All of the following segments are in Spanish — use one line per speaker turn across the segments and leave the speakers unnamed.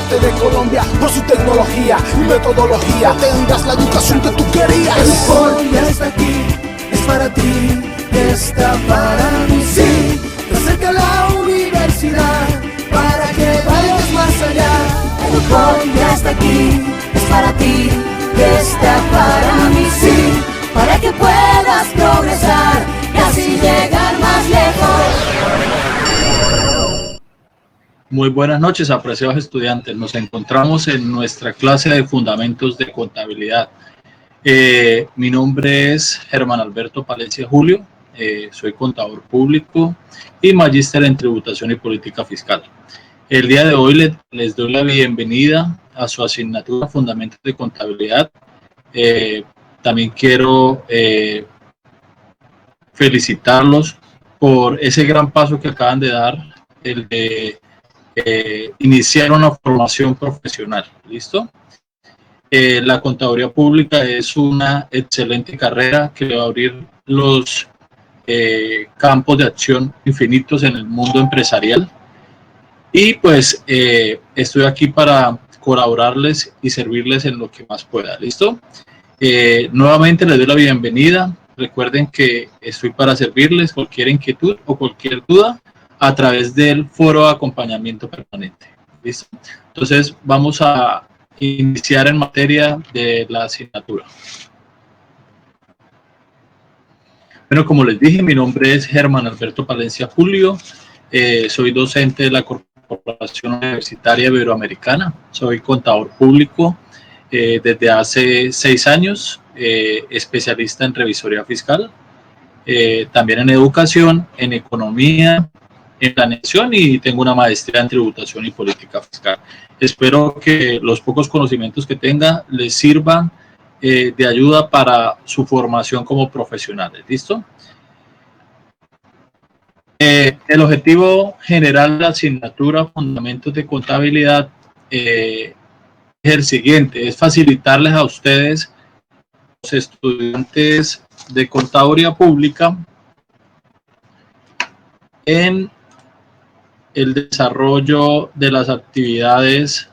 parte de Colombia por su tecnología y metodología. Tendrás la educación que tú querías.
El foro ya está aquí, es para ti, está para mí, sí. Te acerca la universidad para que vayas más allá. El foro ya está aquí, es para ti, está para mí, sí. Para que puedas progresar y así llegar más lejos.
Muy buenas noches, apreciados estudiantes. Nos encontramos en nuestra clase de Fundamentos de Contabilidad. Mi nombre es Germán Alberto Palencia Julio, soy contador público y magíster en Tributación y Política Fiscal. El día de hoy les doy la bienvenida a su asignatura Fundamentos de Contabilidad. También quiero felicitarlos por ese gran paso que acaban de dar, el de iniciar una formación profesional. ¿Listo? La contaduría pública es una excelente carrera que va a abrir los campos de acción infinitos en el mundo empresarial. Y pues estoy aquí para colaborarles y servirles en lo que más pueda. ¿Listo? Nuevamente les doy la bienvenida. Recuerden que estoy para servirles cualquier inquietud o cualquier duda a través del foro de acompañamiento permanente. ¿Listo? Entonces vamos a iniciar en materia de la asignatura. Bueno, como les dije, mi nombre es Germán Alberto Palencia Julio. Soy docente de la Corporación Universitaria Iberoamericana. Soy contador público desde hace 6 años, especialista en revisoría fiscal, también en educación, en economía, en planeación, y tengo una maestría en tributación y política fiscal. Espero que los pocos conocimientos que tenga les sirvan de ayuda para su formación como profesionales. ¿Listo? El objetivo general de la asignatura Fundamentos de Contabilidad es el siguiente: es facilitarles a ustedes, los estudiantes de contaduría pública, en el desarrollo de las actividades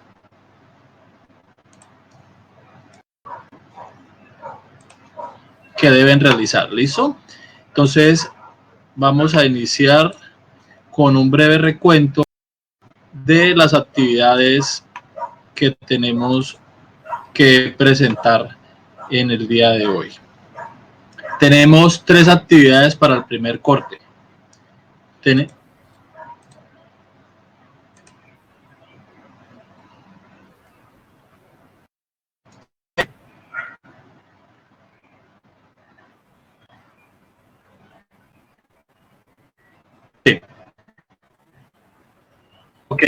que deben realizar. ¿Listo? Entonces vamos a iniciar con un breve recuento de las actividades que tenemos que presentar en el día de hoy. Tenemos 3 actividades para el primer corte. Ok,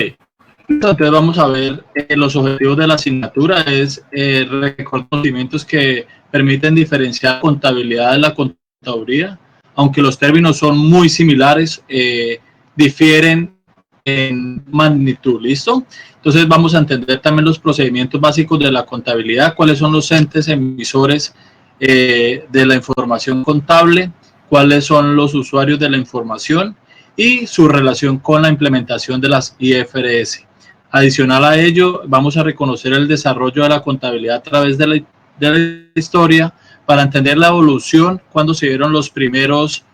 entonces vamos a ver los objetivos de la asignatura. Es recordar conocimientos que permiten diferenciar contabilidad de la contaduría, aunque los términos son muy similares, difieren en magnitud. ¿Listo? Entonces vamos a entender también los procedimientos básicos de la contabilidad, cuáles son los entes emisores de la información contable, cuáles son los usuarios de la información y su relación con la implementación de las IFRS. Adicional a ello, vamos a reconocer el desarrollo de la contabilidad a través de la historia, para entender la evolución, cuando se dieron los primeros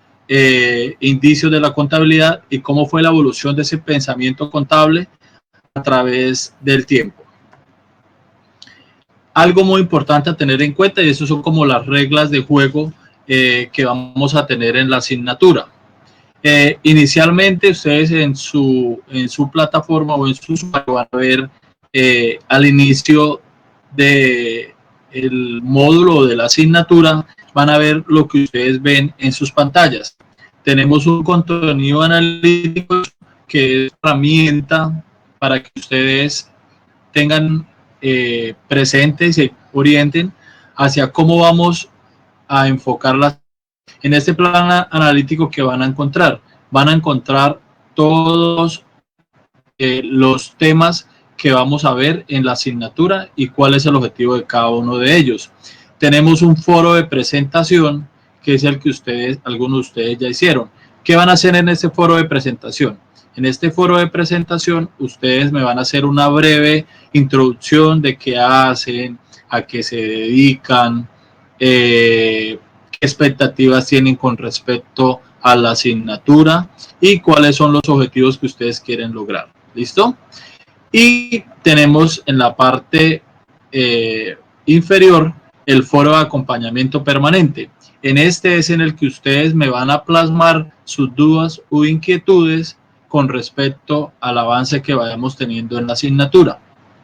indicios de la contabilidad y cómo fue la evolución de ese pensamiento contable a través del tiempo. Algo muy importante a tener en cuenta, y eso son como las reglas de juego que vamos a tener en la asignatura. Inicialmente ustedes en su plataforma o en su usuario van a ver al inicio del módulo de la asignatura, van a ver lo que ustedes ven en sus pantallas. Tenemos un contenido analítico que es herramienta para que ustedes tengan presente y se orienten hacia cómo vamos a enfocar las. En este plan analítico que van a encontrar todos los temas que vamos a ver en la asignatura y cuál es el objetivo de cada uno de ellos. Tenemos un foro de presentación, que es el que algunos de ustedes ya hicieron. ¿Qué van a hacer en este foro de presentación? En este foro de presentación, ustedes me van a hacer una breve introducción de qué hacen, a qué se dedican, qué expectativas tienen con respecto a la asignatura y cuáles son los objetivos que ustedes quieren lograr. ¿Listo? Y tenemos en la parte inferior el foro de acompañamiento permanente. En este es en el que ustedes me van a plasmar sus dudas o inquietudes con respecto al avance que vayamos teniendo en la asignatura.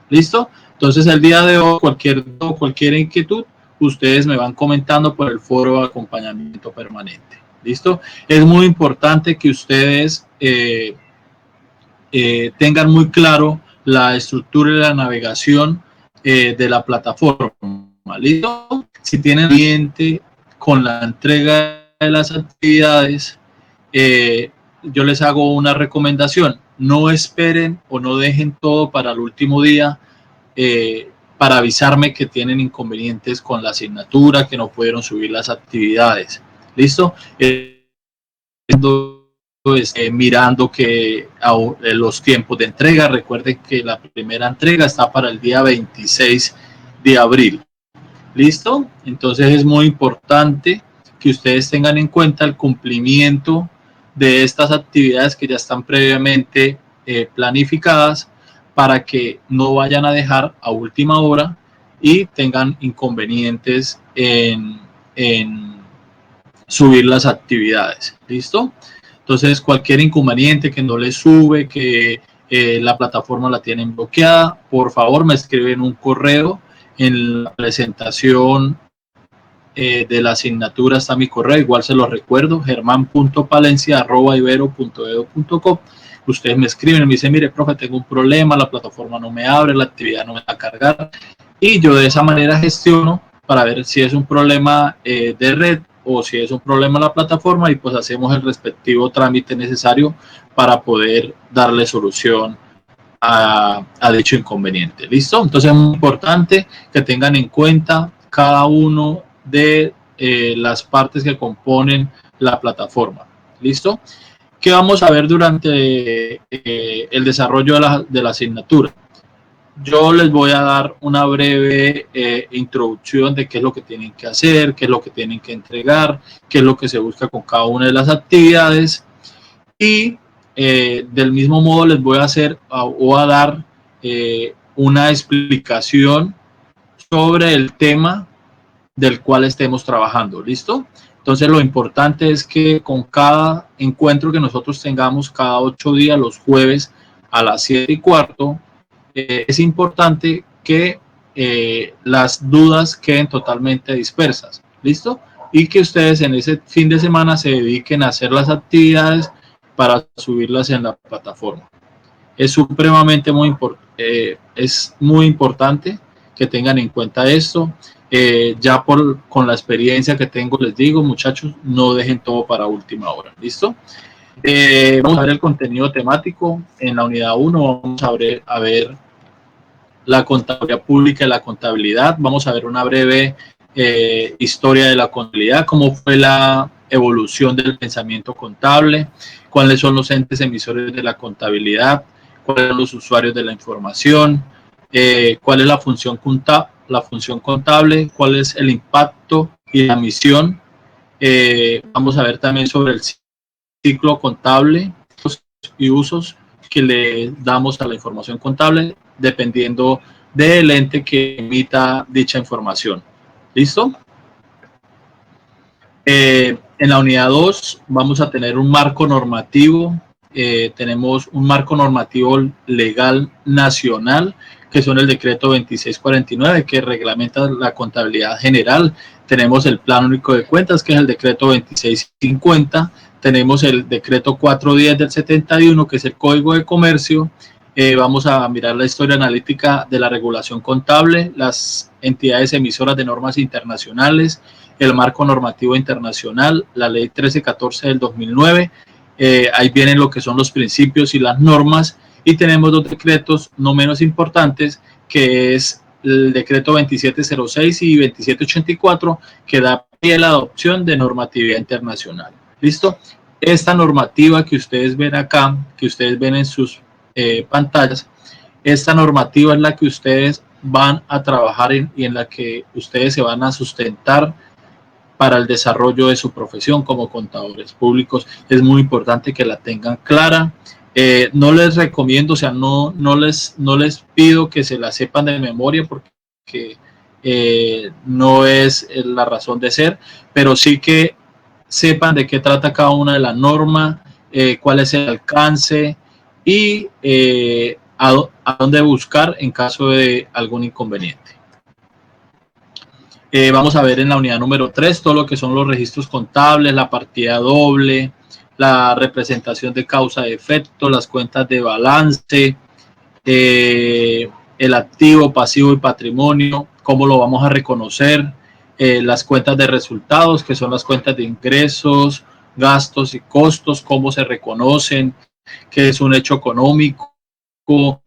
¿Listo? Entonces el día de hoy, cualquier inquietud, ustedes me van comentando por el foro de acompañamiento permanente. ¿Listo? Es muy importante que ustedes tengan muy claro la estructura y la navegación de la plataforma. ¿Listo? Si tienen cliente con la entrega de las actividades, yo les hago una recomendación: no esperen o no dejen todo para el último día para avisarme que tienen inconvenientes con la asignatura, que no pudieron subir las actividades. ¿Listo? Mirando que los tiempos de entrega, recuerden que la primera entrega está para el día 26 de abril. ¿Listo? Entonces es muy importante que ustedes tengan en cuenta el cumplimiento de estas actividades que ya están previamente planificadas, para que no vayan a dejar a última hora y tengan inconvenientes en subir las actividades. ¿Listo? Entonces cualquier inconveniente, que no les sube, que la plataforma la tienen bloqueada, por favor me escriben un correo. En la presentación de la asignatura está mi correo, igual se lo recuerdo, german.palencia@ibero.edu.co. Ustedes me escriben y me dicen: mire, profe, tengo un problema, la plataforma no me abre, la actividad no me va a cargar, y yo de esa manera gestiono para ver si es un problema de red o si es un problema en la plataforma, y pues hacemos el respectivo trámite necesario para poder darle solución a dicho inconveniente. ¿Listo? Entonces es muy importante que tengan en cuenta cada uno de las partes que componen la plataforma. ¿Listo? ¿Qué vamos a ver durante el desarrollo de la asignatura? Yo les voy a dar una breve introducción de qué es lo que tienen que hacer, qué es lo que tienen que entregar, qué es lo que se busca con cada una de las actividades, y del mismo modo les voy a dar una explicación sobre el tema del cual estemos trabajando. ¿Listo? Entonces lo importante es que con cada encuentro que nosotros tengamos cada 8 días, los jueves a las 7:15, es importante que las dudas queden totalmente dispersas. ¿Listo? Y que ustedes en ese fin de semana se dediquen a hacer las actividades para subirlas en la plataforma. Es supremamente es muy importante que tengan en cuenta esto. Ya con la experiencia que tengo, les digo, muchachos, no dejen todo para última hora. ¿Listo? Vamos a ver el contenido temático. En la unidad 1 vamos a ver la contabilidad pública y la contabilidad. Vamos a ver una breve historia de la contabilidad, cómo fue la evolución del pensamiento contable, cuáles son los entes emisores de la contabilidad, cuáles son los usuarios de la información, cuál es la función contable, cuál es el impacto y la misión. Vamos a ver también sobre el ciclo contable y usos que le damos a la información contable, dependiendo del ente que emita dicha información. ¿Listo? En la unidad 2 vamos a tener un marco normativo. Tenemos un marco normativo legal nacional, que son el decreto 2649, que reglamenta la contabilidad general. Tenemos el Plan Único de Cuentas, que es el decreto 2650. Tenemos el decreto 410 del 71, que es el Código de Comercio. Vamos a mirar la historia analítica de la regulación contable, las entidades emisoras de normas internacionales, el marco normativo internacional, la ley 1314 del 2009. Ahí vienen lo que son los principios y las normas, y tenemos dos decretos no menos importantes, que es el decreto 2706 y 2784, que da pie a la adopción de normatividad internacional. ¿Listo? esta normativa que ustedes ven acá, que ustedes ven en sus pantallas, esta normativa es la que ustedes van a trabajar y en la que ustedes se van a sustentar para el desarrollo de su profesión como contadores públicos. Es muy importante que la tengan clara. No les recomiendo, o sea, no les pido que se la sepan de memoria porque no es la razón de ser, pero sí que sepan de qué trata cada una de las normas, cuál es el alcance y a dónde buscar en caso de algún inconveniente. Vamos a ver en la unidad número 3 todo lo que son los registros contables, la partida doble, la representación de causa y efecto, las cuentas de balance, el activo, pasivo y patrimonio, cómo lo vamos a reconocer, las cuentas de resultados, que son las cuentas de ingresos, gastos y costos, cómo se reconocen, qué es un hecho económico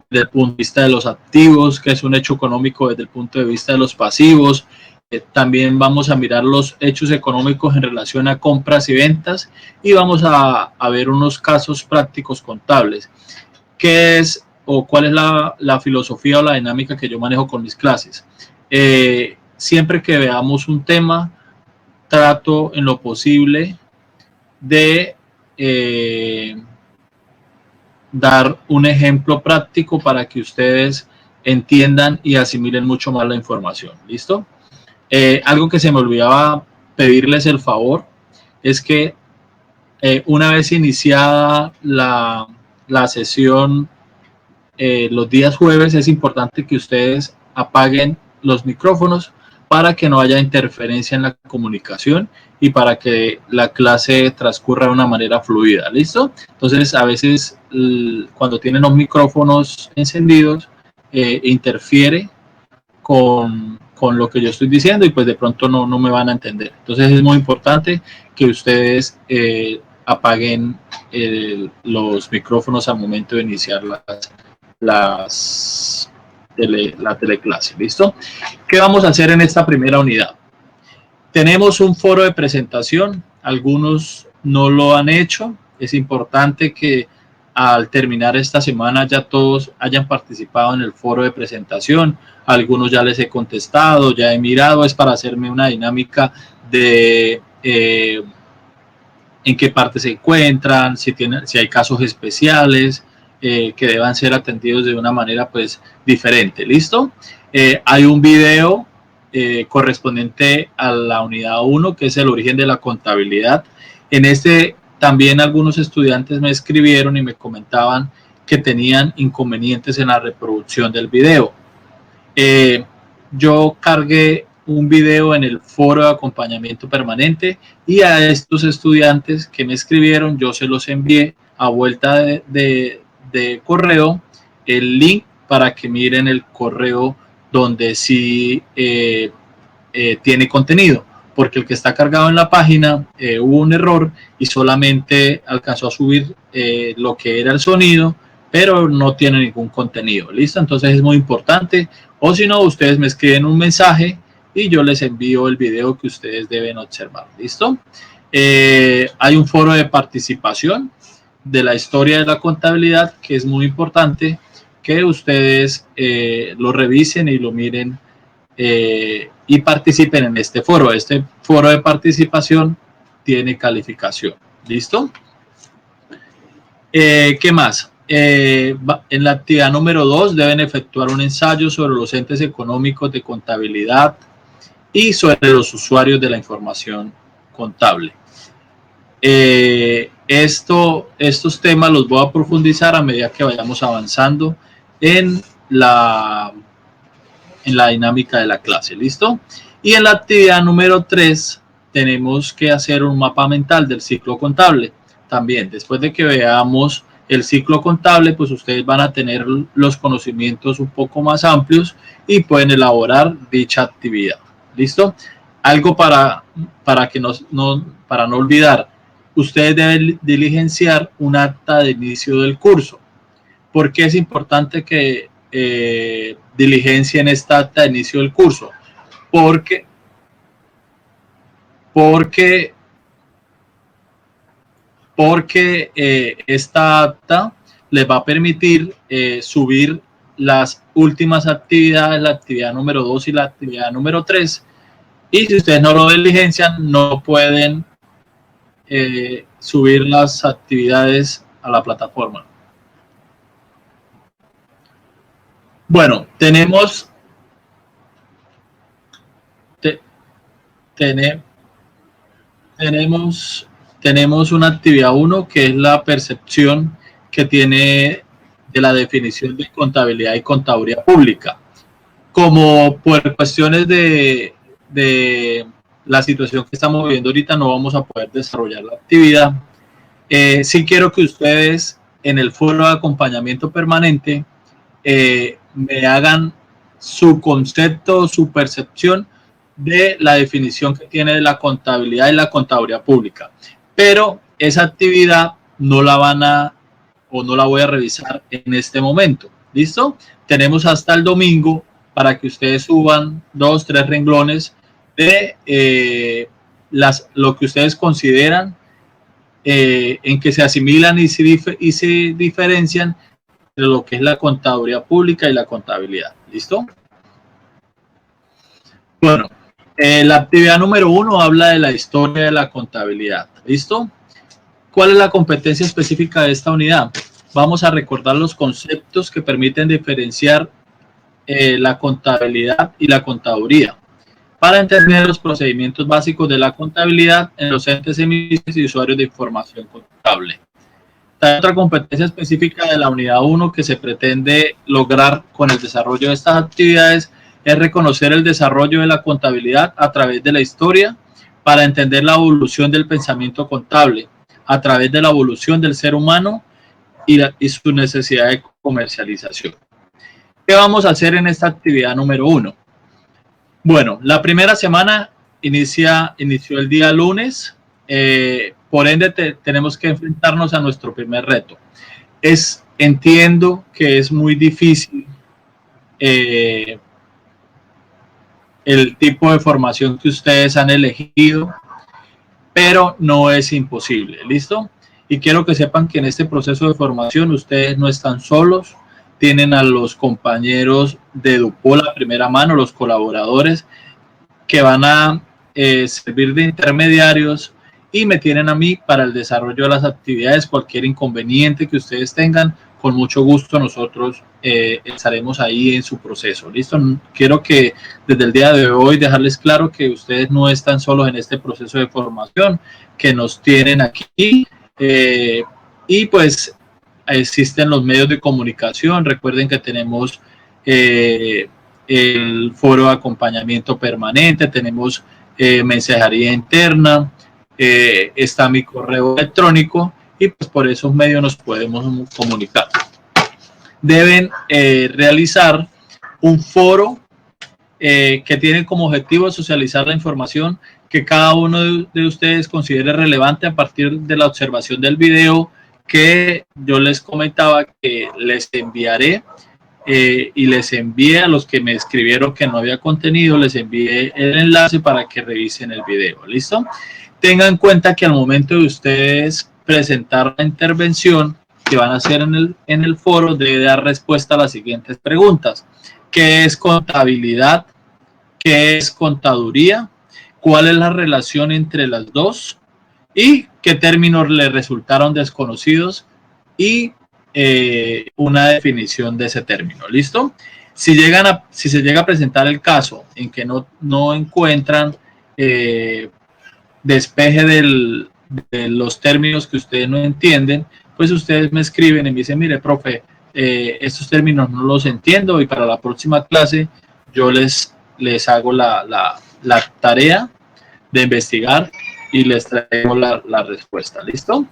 desde el punto de vista de los activos, qué es un hecho económico desde el punto de vista de los pasivos. También vamos a mirar los hechos económicos en relación a compras y ventas y vamos a ver unos casos prácticos contables. ¿Qué es o cuál es la filosofía o la dinámica que yo manejo con mis clases? Siempre que veamos un tema, trato en lo posible de dar un ejemplo práctico para que ustedes entiendan y asimilen mucho más la información. ¿Listo? Algo que se me olvidaba pedirles el favor es que una vez iniciada la sesión los días jueves, es importante que ustedes apaguen los micrófonos para que no haya interferencia en la comunicación y para que la clase transcurra de una manera fluida. ¿Listo? Entonces, a veces cuando tienen los micrófonos encendidos, interfiere con lo que yo estoy diciendo y pues de pronto no me van a entender. Entonces es muy importante que ustedes apaguen los micrófonos al momento de iniciar la teleclase. ¿Listo? ¿Qué vamos a hacer en esta primera unidad? Tenemos un foro de presentación, algunos no lo han hecho, es importante que al terminar esta semana ya todos hayan participado en el foro de presentación, algunos ya les he contestado, ya he mirado, es para hacerme una dinámica de en qué parte se encuentran, si hay casos especiales que deban ser atendidos de una manera pues diferente. ¿Listo? Hay un video correspondiente a la unidad 1 que es el origen de la contabilidad. En este también algunos estudiantes me escribieron y me comentaban que tenían inconvenientes en la reproducción del video. Yo cargué un video en el foro de acompañamiento permanente y a estos estudiantes que me escribieron yo se los envié a vuelta de correo el link para que miren el correo donde sí tiene contenido, porque el que está cargado en la página hubo un error y solamente alcanzó a subir lo que era el sonido, pero no tiene ningún contenido. ¿Listo? Entonces es muy importante, o si no, ustedes me escriben un mensaje y yo les envío el video que ustedes deben observar. ¿Listo? Hay un foro de participación de la historia de la contabilidad que es muy importante que ustedes lo revisen y lo miren y participen en este foro. Este foro de participación tiene calificación. ¿Listo? ¿Qué más? En la actividad número 2 deben efectuar un ensayo sobre los entes económicos de contabilidad y sobre los usuarios de la información contable. Estos temas los voy a profundizar a medida que vayamos avanzando en la dinámica de la clase. ¿Listo? Y en la actividad número 3 tenemos que hacer un mapa mental del ciclo contable. También, después de que veamos el ciclo contable, pues ustedes van a tener los conocimientos un poco más amplios y pueden elaborar dicha actividad. ¿Listo? Algo para no olvidar, ustedes deben diligenciar un acta de inicio del curso. ¿Por qué es importante que diligencien esta acta de inicio del curso? Porque porque esta acta les va a permitir subir las últimas actividades, la actividad número 2 y la actividad número 3, y si ustedes no lo diligencian, no pueden subir las actividades a la plataforma. Bueno, tenemos una actividad 1 que es la percepción que tiene de la definición de contabilidad y contaduría pública. Como por cuestiones de la situación que estamos viviendo ahorita no vamos a poder desarrollar la actividad. Sí quiero que ustedes en el foro de acompañamiento permanente me hagan su concepto, su percepción de la definición que tiene de la contabilidad y la contaduría pública. Pero esa actividad no la voy a revisar en este momento. ¿Listo? Tenemos hasta el domingo para que ustedes suban 2, 3 renglones de lo que ustedes consideran en que se asimilan y se diferencian de lo que es la contaduría pública y la contabilidad. ¿Listo? Bueno, la actividad número 1 habla de la historia de la contabilidad. ¿Listo? ¿Cuál es la competencia específica de esta unidad? Vamos a recordar los conceptos que permiten diferenciar la contabilidad y la contaduría para entender los procedimientos básicos de la contabilidad en los entes emisores y usuarios de información contable. Otra competencia específica de la unidad 1 que se pretende lograr con el desarrollo de estas actividades es reconocer el desarrollo de la contabilidad a través de la historia para entender la evolución del pensamiento contable, a través de la evolución del ser humano y su necesidad de comercialización. ¿Qué vamos a hacer en esta actividad número 1? Bueno, la primera semana inició el día lunes, por ende tenemos que enfrentarnos a nuestro primer reto. Entiendo que es muy difícil el tipo de formación que ustedes han elegido, pero no es imposible, ¿listo? Y quiero que sepan que en este proceso de formación ustedes no están solos, tienen a los compañeros de Dupol a primera mano, los colaboradores que van a servir de intermediarios y me tienen a mí para el desarrollo de las actividades. Cualquier inconveniente que ustedes tengan, con mucho gusto nosotros estaremos ahí en su proceso. ¿Listo? Quiero que desde el día de hoy dejarles claro que ustedes no están solos en este proceso de formación, que nos tienen aquí y pues existen los medios de comunicación. Recuerden que tenemos el foro de acompañamiento permanente, tenemos mensajería interna, está mi correo electrónico y pues por esos medios nos podemos comunicar. Deben realizar un foro que tiene como objetivo socializar la información que cada uno de ustedes considere relevante a partir de la observación del video que yo les comentaba que les enviaré y les envié a los que me escribieron que no había contenido, les envié el enlace para que revisen el video. ¿Listo? Tengan en cuenta que al momento de ustedes presentar la intervención que van a hacer en el foro, debe dar respuesta a las siguientes preguntas. ¿Qué es contabilidad? ¿Qué es contaduría? ¿Cuál es la relación entre las dos? ¿Y qué términos le resultaron desconocidos? Y una definición de ese término. ¿Listo? Si se llega a presentar el caso en que no encuentran despeje de los términos que ustedes no entienden, pues ustedes me escriben y me dicen, mire, profe, estos términos no los entiendo y para la próxima clase yo les hago la tarea de investigar y les traigo la respuesta. ¿Listo?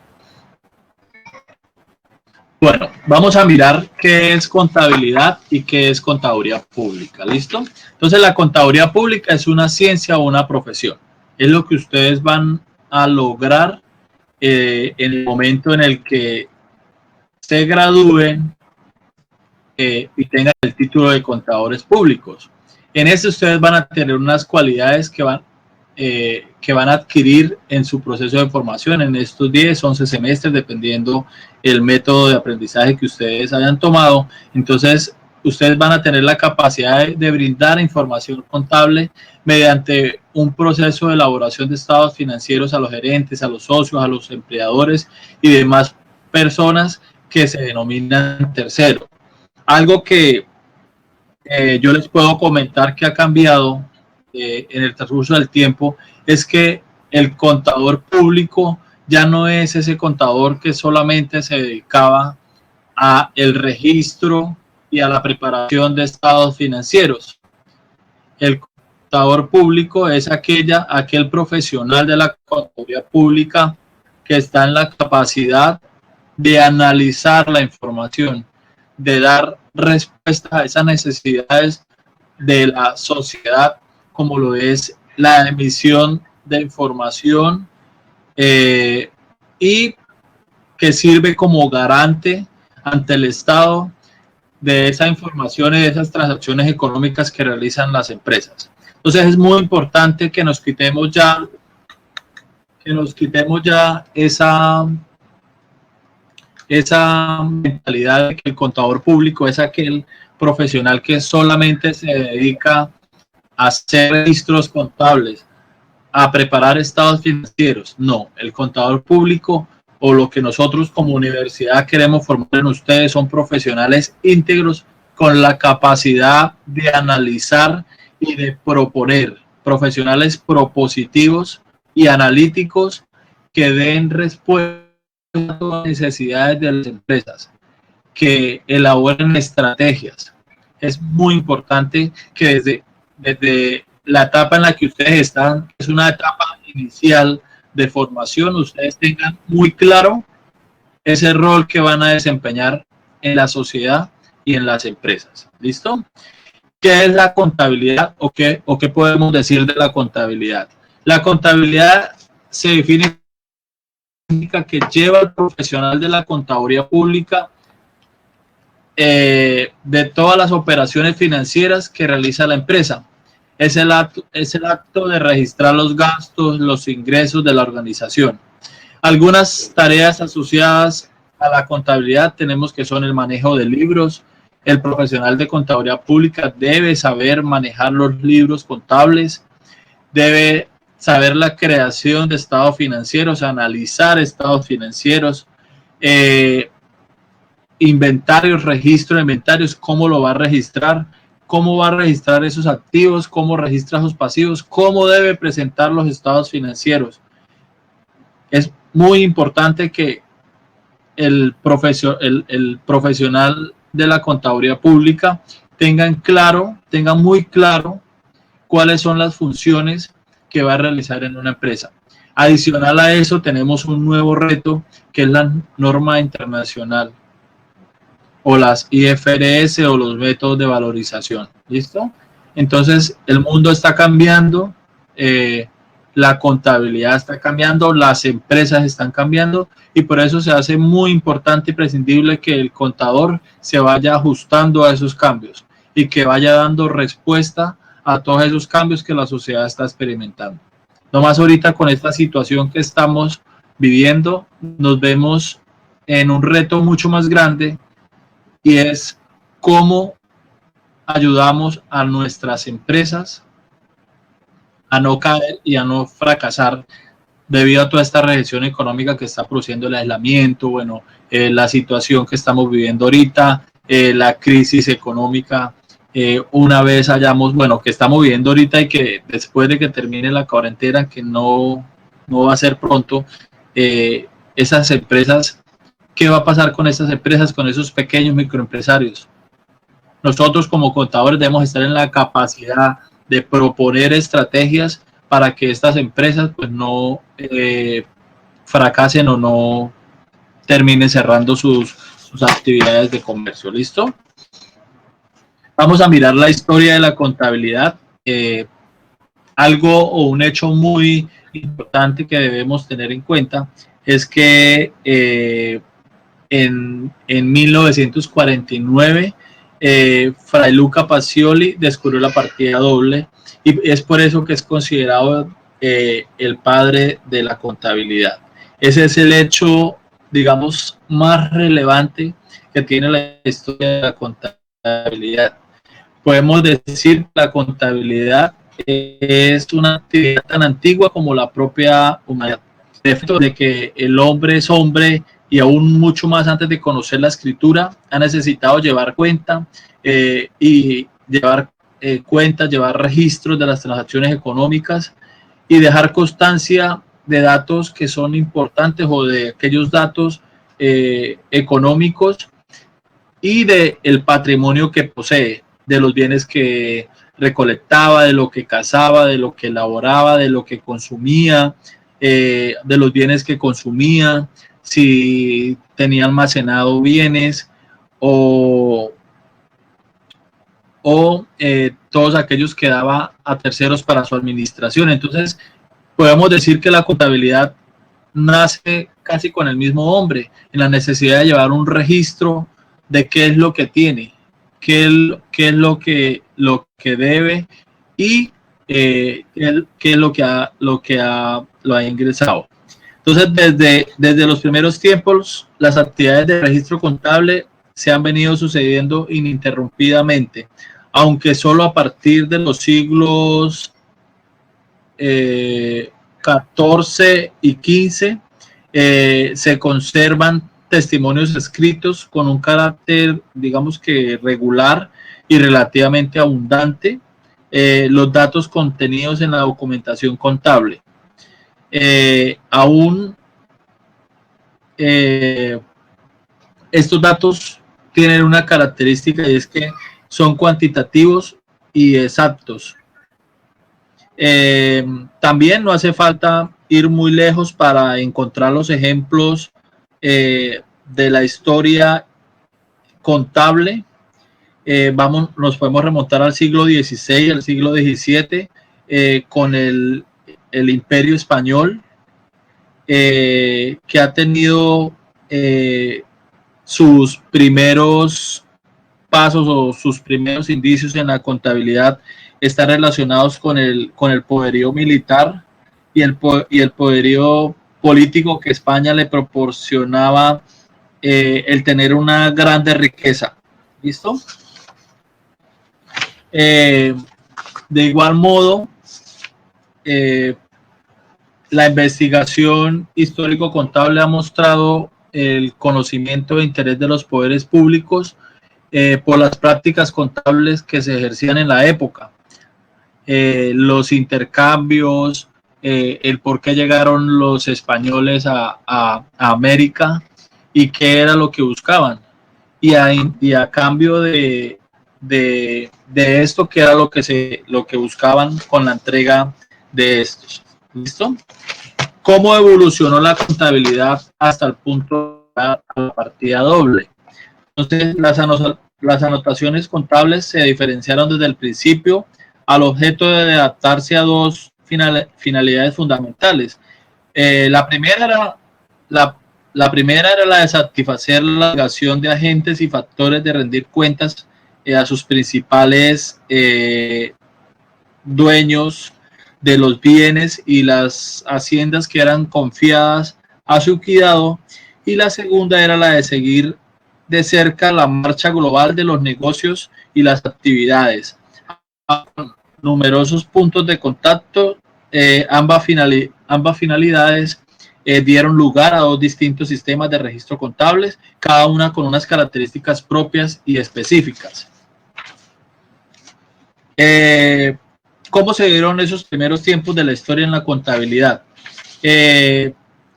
Bueno, vamos a mirar qué es contabilidad y qué es contaduría pública. ¿Listo? Entonces, la contaduría pública es una ciencia o una profesión. Es lo que ustedes van a lograr en el momento en el que se gradúen y tengan el título de contadores públicos. En este ustedes van a tener unas cualidades que van que van a adquirir en su proceso de formación en estos 10, 11 semestres, dependiendo el método de aprendizaje que ustedes hayan tomado. Entonces, ustedes van a tener la capacidad de brindar información contable mediante un proceso de elaboración de estados financieros a los gerentes, a los socios, a los empleadores y demás personas que se denominan terceros. Algo que yo les puedo comentar que ha cambiado en el transcurso del tiempo es que el contador público ya no es ese contador que solamente se dedicaba a el registro y a la preparación de estados financieros. El contador público es aquel profesional de la contaduría pública que está en la capacidad de analizar la información, de dar respuesta a esas necesidades de la sociedad, como lo es la emisión de información y que sirve como garante ante el Estado de esa información y de esas transacciones económicas que realizan las empresas. Entonces es muy importante que nos quitemos ya esa mentalidad de que el contador público es aquel profesional que solamente se dedica a hacer registros contables, a preparar estados financieros. No, el contador público o lo que nosotros como universidad queremos formar en ustedes son profesionales íntegros con la capacidad de analizar y de proponer, profesionales propositivos y analíticos que den respuesta a las necesidades de las empresas, que elaboren estrategias. Es muy importante que desde la etapa en la que ustedes están, que es una etapa inicial de formación, ustedes tengan muy claro ese rol que van a desempeñar en la sociedad y en las empresas. ¿Listo? ¿Qué es la contabilidad o qué podemos decir de la contabilidad? La contabilidad se define que lleva al profesional de la contaduría pública de todas las operaciones financieras que realiza la empresa. Es el acto de registrar los gastos, los ingresos de la organización. Algunas tareas asociadas a la contabilidad tenemos que son el manejo de libros. El profesional de contaduría pública debe saber manejar los libros contables, debe saber la creación de estados financieros, analizar estados financieros, inventarios, registro de inventarios, cómo lo va a registrar, cómo va a registrar esos activos, cómo registra sus pasivos, cómo debe presentar los estados financieros. Es muy importante que el profesional de la contaduría pública tenga muy claro cuáles son las funciones que va a realizar en una empresa. Adicional a eso, tenemos un nuevo reto que es la norma internacional o las IFRS o los métodos de valorización. ¿Listo? Entonces, el mundo está cambiando, la contabilidad está cambiando, las empresas están cambiando y por eso se hace muy importante y prescindible que el contador se vaya ajustando a esos cambios y que vaya dando respuesta a todos esos cambios que la sociedad está experimentando. Nomás ahorita con esta situación que estamos viviendo, nos vemos en un reto mucho más grande y es cómo ayudamos a nuestras empresas a no caer y a no fracasar debido a toda esta recesión económica que está produciendo el aislamiento, bueno, la situación que estamos viviendo ahorita, la crisis económica, una vez que estamos viviendo ahorita y que después de que termine la cuarentena, que no va a ser pronto, esas empresas, ¿qué va a pasar con esas empresas, con esos pequeños microempresarios? Nosotros como contadores debemos estar en la capacidad de proponer estrategias para que estas empresas pues no fracasen o no terminen cerrando sus actividades de comercio. ¿Listo? Vamos a mirar la historia de la contabilidad. Algo o un hecho muy importante que debemos tener en cuenta es que en 1949 Fray Luca Pacioli descubrió la partida doble y es por eso que es considerado el padre de la contabilidad. Ese es el hecho, digamos, más relevante que tiene la historia de la contabilidad. Podemos decir que la contabilidad es una actividad tan antigua como la propia humanidad. El efecto de que el hombre es hombre y aún mucho más antes de conocer la escritura, ha necesitado llevar cuenta y llevar cuentas, llevar registros de las transacciones económicas y dejar constancia de datos que son importantes o de aquellos datos económicos y del patrimonio que posee, de los bienes que recolectaba, de lo que cazaba, de lo que elaboraba, de lo que consumía, de los bienes que consumía, si tenía almacenado bienes o todos aquellos que daba a terceros para su administración. Entonces, podemos decir que la contabilidad nace casi con el mismo hombre, en la necesidad de llevar un registro de qué es lo que tiene, qué es lo que debe y qué es lo que lo ha ingresado. Entonces, desde los primeros tiempos, las actividades de registro contable se han venido sucediendo ininterrumpidamente, aunque solo a partir de los siglos XIV y XV se conservan testimonios escritos con un carácter, digamos que regular y relativamente abundante, los datos contenidos en la documentación contable. Aún estos datos tienen una característica y es que son cuantitativos y exactos. También no hace falta ir muy lejos para encontrar los ejemplos de la historia contable. Nos podemos remontar al siglo XVI, al siglo XVII, con el Imperio Español, que ha tenido sus primeros pasos o sus primeros indicios en la contabilidad están relacionados con el poderío militar y el poderío político que España le proporcionaba el tener una grande riqueza. ¿Listo? De igual modo, la investigación histórico-contable ha mostrado el conocimiento e interés de los poderes públicos por las prácticas contables que se ejercían en la época. Los intercambios, el por qué llegaron los españoles a América y qué era lo que buscaban. Y a cambio de esto, qué era lo que buscaban con la entrega de estos. ¿Listo? ¿Cómo evolucionó la contabilidad hasta el punto de la partida doble? Entonces, las anotaciones contables se diferenciaron desde el principio al objeto de adaptarse a dos finalidades fundamentales. La primera era la de satisfacer la obligación de agentes y factores de rendir cuentas a sus principales dueños de los bienes y las haciendas que eran confiadas a su cuidado, y la segunda era la de seguir de cerca la marcha global de los negocios y las actividades. Numerosos puntos de contacto, ambas finalidades dieron lugar a dos distintos sistemas de registro contables, cada una con unas características propias y específicas. ¿Cómo se dieron esos primeros tiempos de la historia en la contabilidad?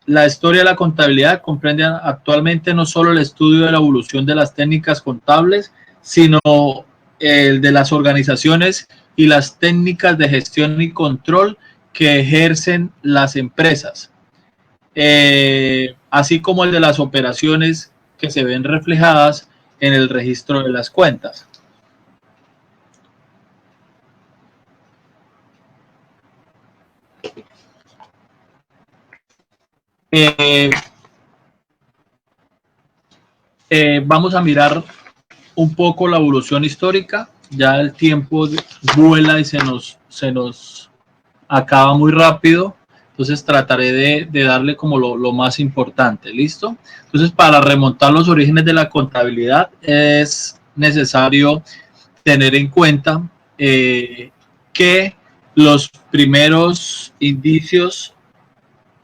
La historia de la contabilidad comprende actualmente no solo el estudio de la evolución de las técnicas contables, sino el de las organizaciones y las técnicas de gestión y control que ejercen las empresas, así como el de las operaciones que se ven reflejadas en el registro de las cuentas. Vamos a mirar un poco la evolución histórica. Ya el tiempo vuela y se nos acaba muy rápido, entonces trataré de darle como lo más importante, ¿listo? Entonces, para remontar los orígenes de la contabilidad es necesario tener en cuenta que los primeros indicios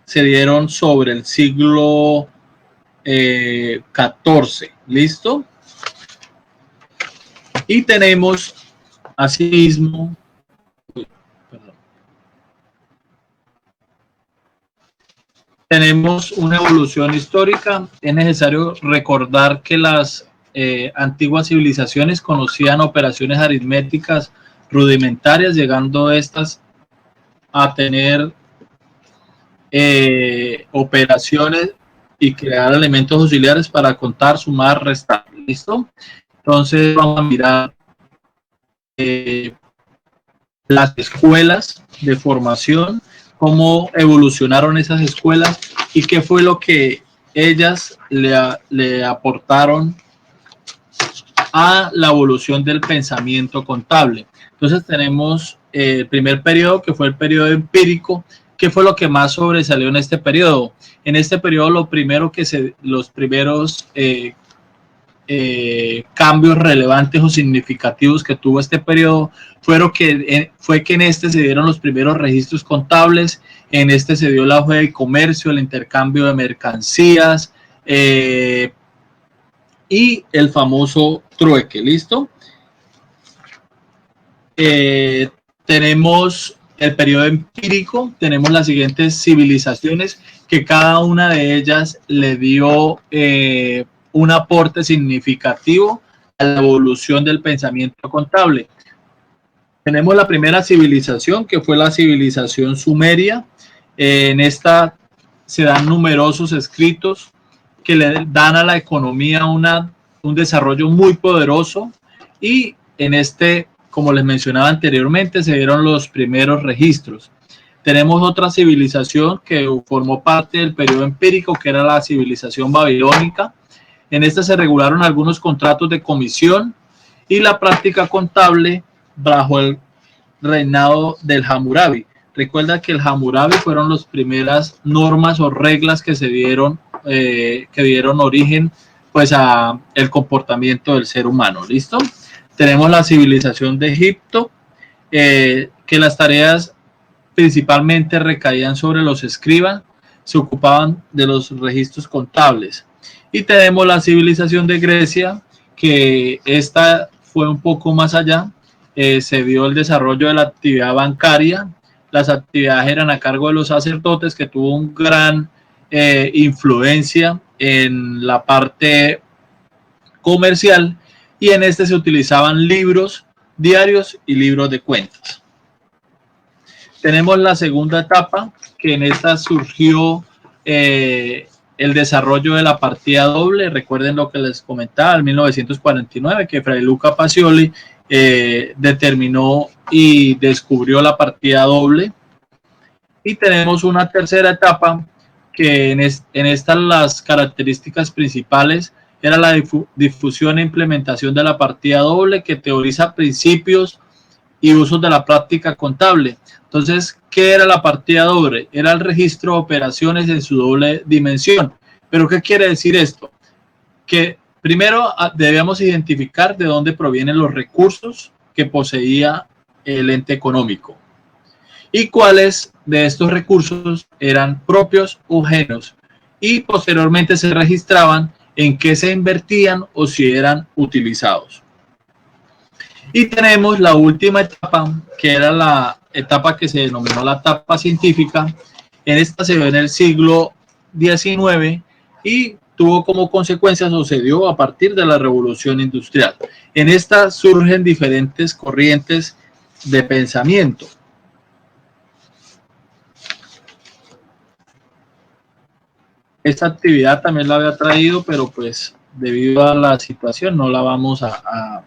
se dieron sobre el siglo XIV, ¿listo? Y tenemos asimismo, tenemos una evolución histórica. Es necesario recordar que las antiguas civilizaciones conocían operaciones aritméticas rudimentarias, llegando estas a tener operaciones y crear elementos auxiliares para contar, sumar, restar. ¿Listo? Entonces vamos a mirar las escuelas de formación, cómo evolucionaron esas escuelas y qué fue lo que ellas le aportaron a la evolución del pensamiento contable. Entonces tenemos el primer periodo, que fue el periodo empírico. ¿Qué fue lo que más sobresalió en este periodo? En este periodo los primeros cambios relevantes o significativos que tuvo este periodo fue que en este se dieron los primeros registros contables, en este se dio el auge del comercio, el intercambio de mercancías y el famoso trueque. ¿Listo? Tenemos el periodo empírico, tenemos las siguientes civilizaciones que cada una de ellas le dio un aporte significativo a la evolución del pensamiento contable. Tenemos la primera civilización, que fue la civilización sumeria. En esta se dan numerosos escritos que le dan a la economía un desarrollo muy poderoso, y en este, como les mencionaba anteriormente, se dieron los primeros registros. Tenemos otra civilización que formó parte del periodo empírico, que era la civilización babilónica. En esta se regularon algunos contratos de comisión y la práctica contable bajo el reinado del Hammurabi. Recuerda que el Hammurabi fueron las primeras normas o reglas que se dieron, que dieron origen pues a el comportamiento del ser humano. ¿Listo? Tenemos la civilización de Egipto, que las tareas principalmente recaían sobre los escribas, se ocupaban de los registros contables. Y tenemos la civilización de Grecia, que esta fue un poco más allá, se vio el desarrollo de la actividad bancaria, las actividades eran a cargo de los sacerdotes, que tuvo un gran influencia en la parte comercial, y en este se utilizaban libros diarios y libros de cuentas. Tenemos la segunda etapa, que en esta surgió el desarrollo de la partida doble. Recuerden lo que les comentaba en 1949, que Fray Luca Pacioli determinó y descubrió la partida doble. Y tenemos una tercera etapa, que en esta las características principales era la difusión e implementación de la partida doble, que teoriza principios y usos de la práctica contable. Entonces, ¿qué era la partida doble? Era el registro de operaciones en su doble dimensión. ¿Pero qué quiere decir esto? Que primero debemos identificar de dónde provienen los recursos que poseía el ente económico y cuáles de estos recursos eran propios o ajenos, y posteriormente se registraban en qué se invertían o si eran utilizados. Y tenemos la última etapa, que era la etapa que se denominó la etapa científica. En esta se dio en el siglo XIX y tuvo como consecuencia, sucedió a partir de la Revolución Industrial. En esta surgen diferentes corrientes de pensamiento. Esta actividad también la había traído, pero pues debido a la situación no la vamos a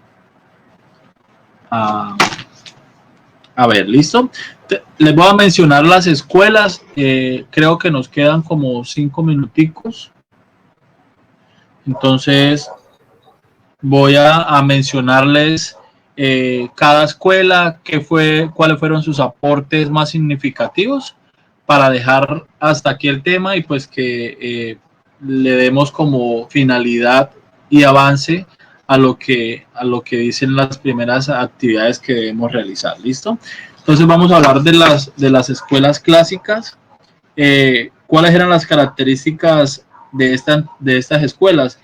ver. ¿Listo? Les voy a mencionar las escuelas. Creo que nos quedan como 5 minuticos. Entonces voy a mencionarles cada escuela, cuáles fueron sus aportes más significativos, para dejar hasta aquí el tema y pues que le demos como finalidad y avance a lo que dicen las primeras actividades que debemos realizar. ¿Listo? Entonces vamos a hablar de las escuelas clásicas. ¿Cuáles eran las características de estas escuelas?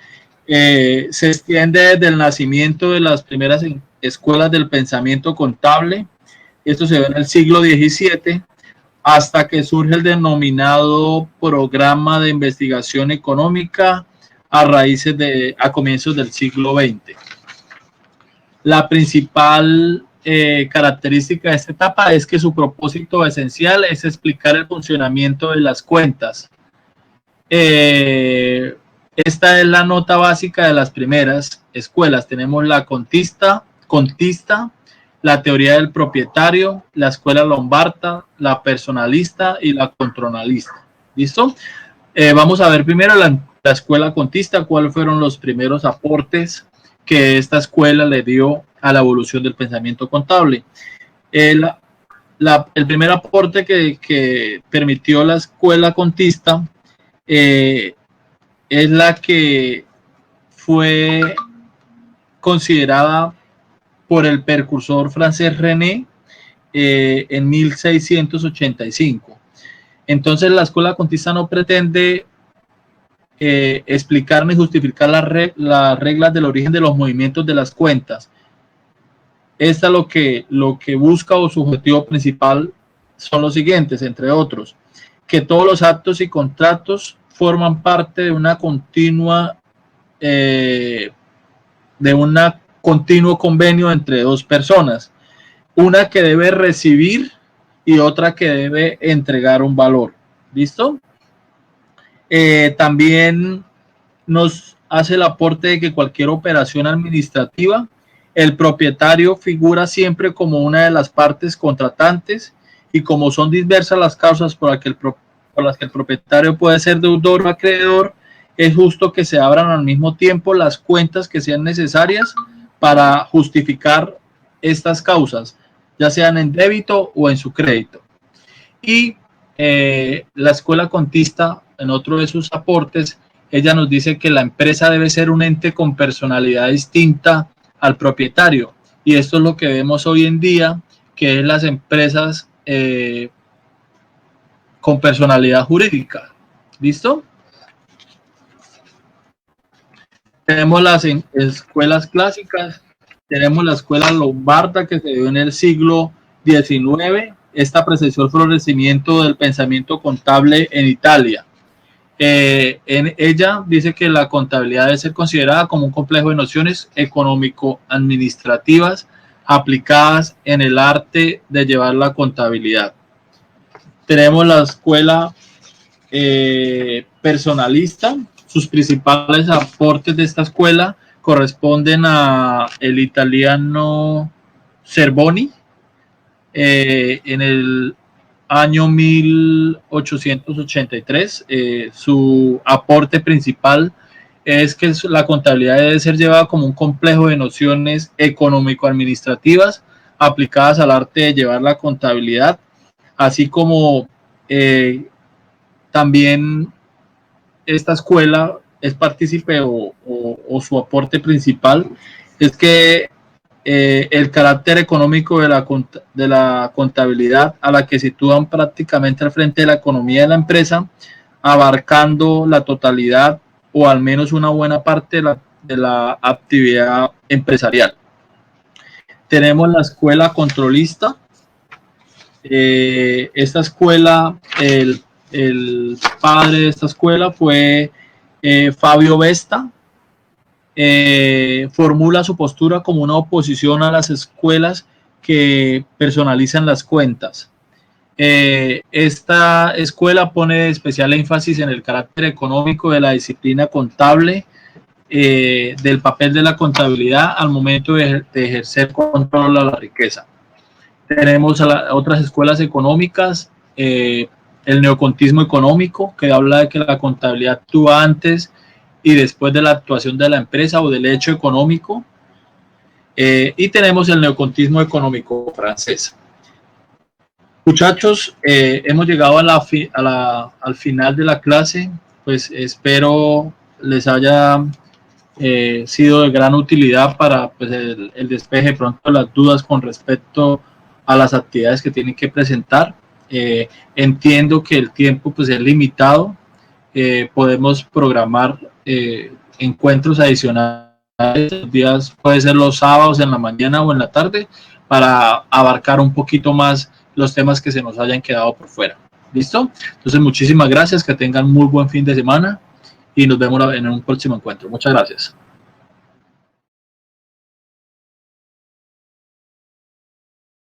Se extiende desde el nacimiento de las primeras escuelas del pensamiento contable. Esto se ve en el siglo XVII, hasta que surge el denominado programa de investigación económica a comienzos del siglo XX. La principal característica de esta etapa es que su propósito esencial es explicar el funcionamiento de las cuentas. Esta es la nota básica de las primeras escuelas. Tenemos la contista, la teoría del propietario, la escuela lombarda, la personalista y la contronalista. ¿Listo? Vamos a ver primero la escuela contista, cuáles fueron los primeros aportes que esta escuela le dio a la evolución del pensamiento contable. El primer aporte que permitió la escuela contista es la que fue considerada por el precursor francés René en 1685. Entonces la escuela contista no pretende explicar ni justificar las reglas del origen de los movimientos de las cuentas. Esta lo que busca, o su objetivo principal, son los siguientes, entre otros: que todos los actos y contratos forman parte de una continuo convenio entre dos personas, una que debe recibir y otra que debe entregar un valor. ¿Listo? También nos hace el aporte de que cualquier operación administrativa, el propietario figura siempre como una de las partes contratantes, y como son diversas las causas por las que el propietario puede ser deudor o acreedor, es justo que se abran al mismo tiempo las cuentas que sean necesarias para justificar estas causas, ya sean en débito o en su crédito. Y la escuela contista, en otro de sus aportes, ella nos dice que la empresa debe ser un ente con personalidad distinta al propietario, y esto es lo que vemos hoy en día, que es las empresas con personalidad jurídica. ¿Listo? Tenemos las escuelas clásicas. Tenemos la escuela lombarda, que se dio en el siglo XIX. Esta presenció el florecimiento del pensamiento contable en Italia. En ella dice que la contabilidad debe ser considerada como un complejo de nociones económico-administrativas aplicadas en el arte de llevar la contabilidad. Tenemos la escuela personalista. Sus principales aportes de esta escuela corresponden a el italiano Cerboni en el año 1883. Su aporte principal es que la contabilidad debe ser llevada como un complejo de nociones económico-administrativas aplicadas al arte de llevar la contabilidad, así como también esta escuela es partícipe o su aporte principal es que el carácter económico de la contabilidad, a la que sitúan prácticamente al frente de la economía de la empresa, abarcando la totalidad o al menos una buena parte de la actividad empresarial. Tenemos la escuela controlista. Esta escuela, el padre de esta escuela fue Fabio Vesta. Formula su postura como una oposición a las escuelas que personalizan las cuentas. Esta escuela pone especial énfasis en el carácter económico de la disciplina contable, del papel de la contabilidad al momento de ejercer control a la riqueza. Tenemos otras escuelas económicas, el neocontismo económico, que habla de que la contabilidad actúa antes y después de la actuación de la empresa o del hecho económico. y tenemos el neocontismo económico francés. Muchachos, hemos llegado al final de la clase, pues espero les haya sido de gran utilidad para pues, el despeje pronto de las dudas con respecto a las actividades que tienen que presentar. Entiendo que el tiempo pues, es limitado, podemos programar encuentros adicionales, días, puede ser los sábados en la mañana o en la tarde, para abarcar un poquito más los temas que se nos hayan quedado por fuera. ¿Listo? Entonces, muchísimas gracias, que tengan muy buen fin de semana y nos vemos en un próximo encuentro. Muchas gracias.